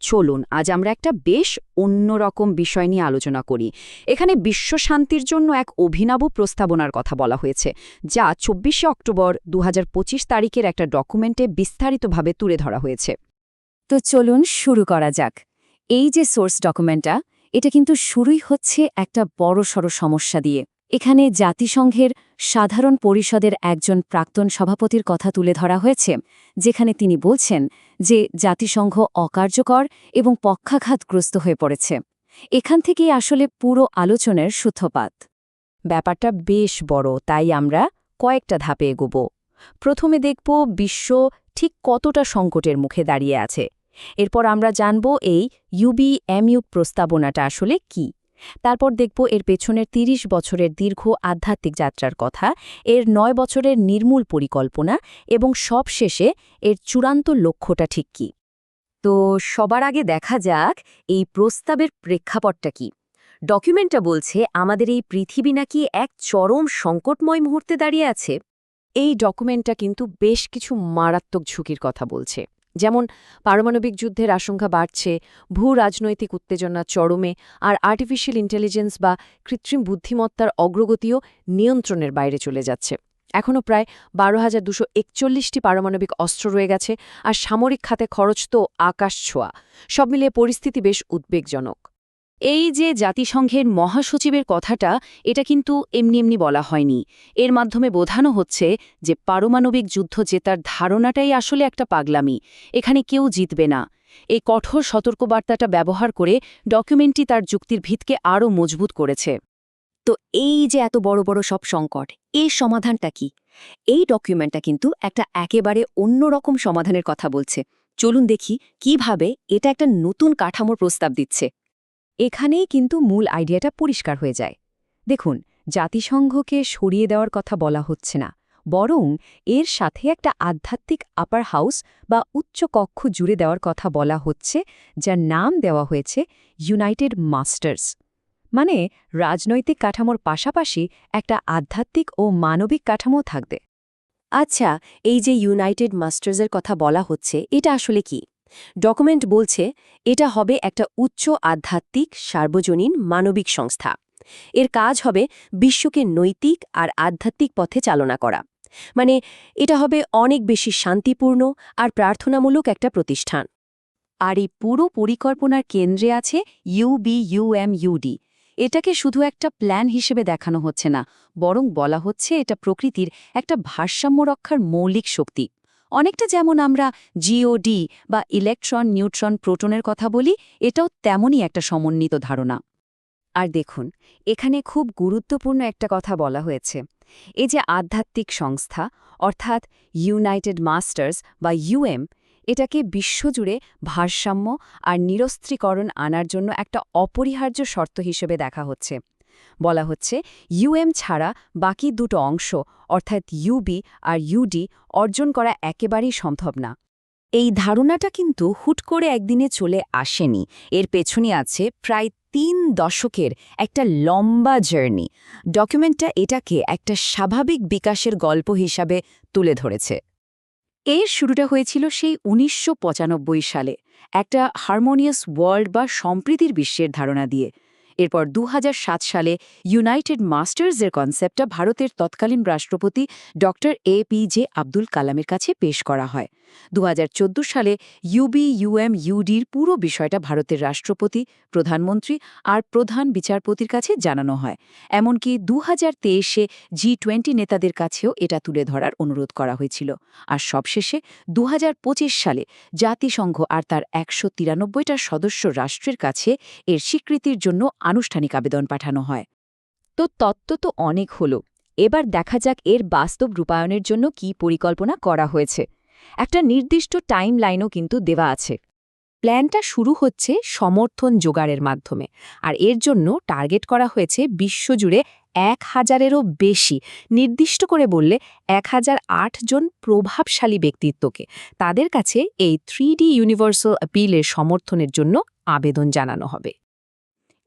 চলুন আজ আমরা একটা বেশ অন্যরকম বিষয় নিয়ে আলোচনা করি। এখানে বিশ্ব শান্তির জন্য এক অভিনব প্রস্তাবনার কথা বলা হয়েছে, যা ২৪শে অক্টোবর ২০২৫ তারিখের একটা ডকুমেন্টে বিস্তারিতভাবে তুলে ধরা হয়েছে। তো চলুন শুরু করা যাক। এই যে সোর্স ডকুমেন্টটা, এটা কিন্তু শুরুই হচ্ছে একটা বড়সড় সমস্যা দিয়ে। এখানে জাতিসংঘের সাধারণ পরিষদের একজন প্রাক্তন সভাপতির কথা তুলে ধরা হয়েছে, যেখানে তিনি বলছেন যে জাতিসংঘ অকার্যকর এবং পক্ষাঘাতগ্রস্ত হয়ে পড়েছে। এখান থেকেই আসলে পুরো আলোচনার সূত্রপাত। ব্যাপারটা বেশ বড়, তাই আমরা কয়েকটা ধাপে এগোব। প্রথমে দেখব বিশ্ব ঠিক কতটা সংকটের মুখে দাঁড়িয়ে আছে। এরপর আমরা জানব এই ইউবিএমইউ প্রস্তাবনাটা আসলে কি। তারপর দেখব এর পেছনের ৩০ বছরের দীর্ঘ আধ্যাত্মিক যাত্রার কথা, এর ৯ বছরের নির্মূল পরিকল্পনা এবং সবশেষে এর চূড়ান্ত লক্ষ্যটা ঠিক কি। তো সবার আগে দেখা যাক এই প্রস্তাবের প্রেক্ষাপটটা কি। ডকুমেন্টটা বলছে আমাদের এই পৃথিবী নাকি এক চরম সংকটময় মুহূর্তে দাঁড়িয়ে আছে। এই ডকুমেন্টটা কিন্তু বেশ কিছু মারাত্মক ঝুঁকির কথা বলছে, যেমন পারমাণবিক যুদ্ধের আশঙ্কা বাড়ছে, ভূ রাজনৈতিক উত্তেজনা চরমে, আর আর্টিফিশিয়াল ইন্টেলিজেন্স বা কৃত্রিম বুদ্ধিমত্তার অগ্রগতিও নিয়ন্ত্রণের বাইরে চলে যাচ্ছে। এখনও প্রায় ১২,২৪১টি পারমাণবিক অস্ত্র রয়ে গেছে, আর সামরিক খাতে খরচ তো আকাশ ছোঁয়া। সব মিলিয়ে পরিস্থিতি বেশ উদ্বেগজনক। এই যে জাতিসংঘের মহাসচিবের কথাটা, এটা কিন্তু এমনি এমনি বলা হয়নি। এর মাধ্যমে বোঝানো হচ্ছে যে পারমাণবিক যুদ্ধ জেতার ধারণাটাই আসলে একটা পাগলামি। এখানে কেউ জিতবে না। এই কঠোর সতর্কবার্তাটা ব্যবহার করে ডকুমেন্টটি তার যুক্তির ভিতকে আরও মজবুত করেছে। তো এই যে এত বড় বড় সব সংকট, এর সমাধানটা কি? এই ডকুমেন্টটা কিন্তু একটা একেবারে অন্যরকম সমাধানের কথা বলছে। চলুন দেখি কিভাবে এটা একটা নতুন কাঠামোর প্রস্তাব দিচ্ছে। এখানেই কিন্তু মূল আইডিয়াটা পরিষ্কার হয়ে যায়। দেখুন, জাতিসংঘকে সরিয়ে দেওয়ার কথা বলা হচ্ছে না, বরং এর সাথে একটা আধ্যাত্মিক আপার হাউস বা উচ্চ কক্ষ জুড়ে দেওয়ার কথা বলা হচ্ছে, যার নাম দেওয়া হয়েছে ইউনাইটেড মাস্টার্স। মানে রাজনৈতিক কাঠামোর পাশাপাশি একটা আধ্যাত্মিক ও মানবিক কাঠামো থাকবে। আচ্ছা, এই যে ইউনাইটেড মাস্টার্সের কথা বলা হচ্ছে, এটা আসলে কি? ডকুমেন্ট বলছে এটা হবে একটা উচ্চ আধ্যাত্মিক সার্বজনীন মানবিক সংস্থা। এর কাজ হবে বিশ্বকে নৈতিক আর আধ্যাত্মিক পথে চালনা করা। মানে এটা হবে অনেক বেশি শান্তিপূর্ণ আর প্রার্থনামূলক একটা প্রতিষ্ঠান। আর এই পুরো পরিকল্পনার কেন্দ্রে আছে ইউবিইউএমইউডি। এটাকে শুধু একটা প্ল্যান হিসেবে দেখানো হচ্ছে না, বরং বলা হচ্ছে এটা প্রকৃতির একটা ভারসাম্য রক্ষার মৌলিক শক্তি। অনেকটা যেমন আমরা জিওডি বা ইলেকট্রন নিউট্রন প্রোটনের কথা বলি, এটাও তেমনই একটা সমন্বিত ধারণা। আর দেখুন, এখানে খুব গুরুত্বপূর্ণ একটা কথা বলা হয়েছে। এই যে আধ্যাত্মিক সংস্থা, অর্থাৎ ইউনাইটেড মাস্টার্স বা ইউএম, এটাকে বিশ্বজুড়ে ভারসাম্য আর নিরস্ত্রীকরণ আনার জন্য একটা অপরিহার্য শর্ত হিসেবে দেখা হচ্ছে। বলা হচ্ছে ইউএম ছাড়া বাকি দুটো অংশ, অর্থাৎ ইউবি আর ইউডি, অর্জন করা একেবারেই সম্ভব না। এই ধারণাটা কিন্তু হুট করে একদিনে চলে আসেনি। এর পেছনে আছে প্রায় ৩ দশকের একটা লম্বা জার্নি। ডকুমেন্টটা এটাকে একটা স্বাভাবিক বিকাশের গল্প হিসাবে তুলে ধরেছে। এর শুরুটা হয়েছিল সেই ১৯৯৫ সালে একটা হারমোনিয়াস ওয়ার্ল্ড বা সম্প্রীতির বিশ্বের ধারণা দিয়ে। এরপর ২০০৭ সালে ইউনাইটেড মাস্টার্সের কনসেপ্টটা ভারতের তৎকালীন রাষ্ট্রপতি ডক্টর APJ আব্দুল কালামের কাছে পেশ করা হয়। ২০১৪ সালে ইউবিইউএমইউডির পুরো বিষয়টা ভারতের রাষ্ট্রপতি, প্রধানমন্ত্রী আর প্রধান বিচারপতির কাছে জানানো হয়। এমনকি ২০২৩-এ G20 নেতাদের কাছেও এটা তুলে ধরার অনুরোধ করা হয়েছিল। আর সবশেষে ২০২৫ সালে জাতিসংঘ আর তার ১৯৩টা সদস্য রাষ্ট্রের কাছে এর স্বীকৃতির জন্য আনুষ্ঠানিক আবেদন পাঠানো হয়। তো তত্ত্ব তো অনেক হলো, এবার দেখা যাক এর বাস্তব রূপায়ণের জন্য কি পরিকল্পনা করা হয়েছে। একটা নির্দিষ্ট টাইম লাইনও কিন্তু দেওয়া আছে। প্ল্যানটা শুরু হচ্ছে সমর্থন জোগাড়ের মাধ্যমে, আর এর জন্য টার্গেট করা হয়েছে বিশ্বজুড়ে ১,০০০-এরও বেশি, নির্দিষ্ট করে বললে ১,০০৮ জন প্রভাবশালী ব্যক্তিত্বকে। তাদের কাছে এই 3D ইউনিভার্সাল অ্যাপিলের সমর্থনের জন্য আবেদন জানানো হবে।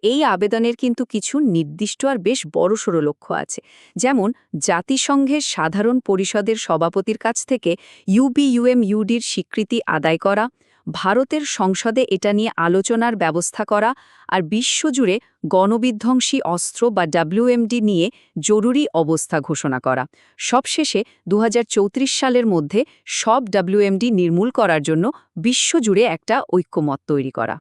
এই আবেদনের কিন্তু কিছু নির্দিষ্ট আর বেশ বড়সড় লক্ষ্য আছে, যেমন জাতিসংঘের সাধারণ পরিষদের সভাপতির কাছ থেকে ইউবিইউএমইউডির স্বীকৃতি আদায় করা, ভারতের সংসদে এটা নিয়ে আলোচনার ব্যবস্থা করা আর বিশ্বজুড়ে গণবিধ্বংসী অস্ত্র বা WMD নিয়ে জরুরি অবস্থা ঘোষণা করা। সবশেষে ২০৩৪ সালের মধ্যে সব WMD নির্মূল করার জন্য বিশ্বজুড়ে একটা ঐক্যমত তৈরি করা।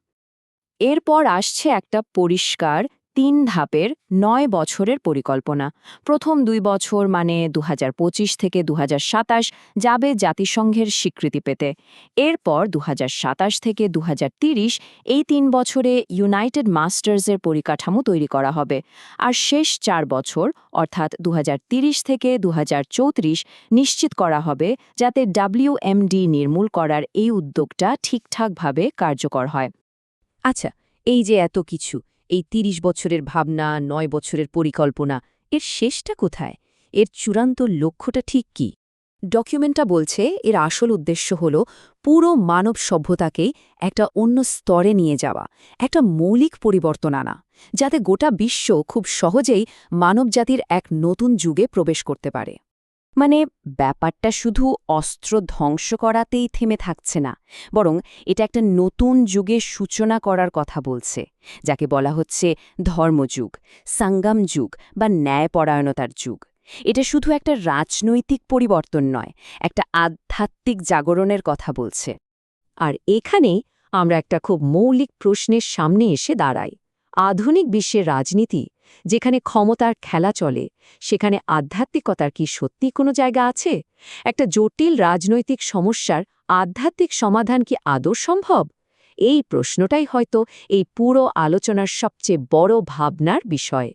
এরপর আসছে একটা পরিষ্কার ৩ ধাপের ৯ বছরের পরিকল্পনা। প্রথম ২ বছর মানে ২০২৫ থেকে ২০২৭ যাবে জাতিসংঘের স্বীকৃতি পেতে। এরপর ২০২৭ থেকে ২০৩০ এই ৩ বছরে ইউনাইটেড মাস্টার্সের পরিকাঠামো তৈরি করা হবে। আর শেষ ৪ বছর অর্থাৎ ২০৩০ থেকে ২০৩৪ নিশ্চিত করা হবে যাতে WMD নির্মূল করার এই উদ্যোগটা ঠিকঠাকভাবে কার্যকর হয়। আচ্ছা, এই যে এত কিছু, এই ৩০ বছরের ভাবনা, ৯ বছরের পরিকল্পনা, এর শেষটা কোথায়? এর চূড়ান্ত লক্ষ্যটা ঠিক কি? ডকুমেন্টটা বলছে এর আসল উদ্দেশ্য হল পুরো মানব সভ্যতাকেই একটা অন্য স্তরে নিয়ে যাওয়া, একটা মৌলিক পরিবর্তন আনা, যাতে গোটা বিশ্ব খুব সহজেই মানবজাতির এক নতুন যুগে প্রবেশ করতে পারে। মানে ব্যাপারটা শুধু অস্ত্র ধ্বংস করাতেই থেমে থাকছে না, বরং এটা একটা নতুন যুগের সূচনা করার কথা বলছে, যাকে বলা হচ্ছে ধর্মযুগ, সংগম যুগ বা ন্যায়পরায়ণতার যুগ। এটা শুধু একটা রাজনৈতিক পরিবর্তন নয়, একটা আধ্যাত্মিক জাগরণের কথা বলছে। আর এখানেই আমরা একটা খুব মৌলিক প্রশ্নের সামনে এসে দাঁড়াই। আধুনিক বিশ্বের রাজনীতি, যেখানে ক্ষমতার খেলা চলে, সেখানে আধ্যাত্মিকতার কি সত্যি কোনো জায়গা আছে? একটা জটিল রাজনৈতিক সমস্যার আধ্যাত্মিক সমাধান কি আদৌ সম্ভব? এই প্রশ্নটাই হয়তো এই পুরো আলোচনার সবচেয়ে বড় ভাবনার বিষয়।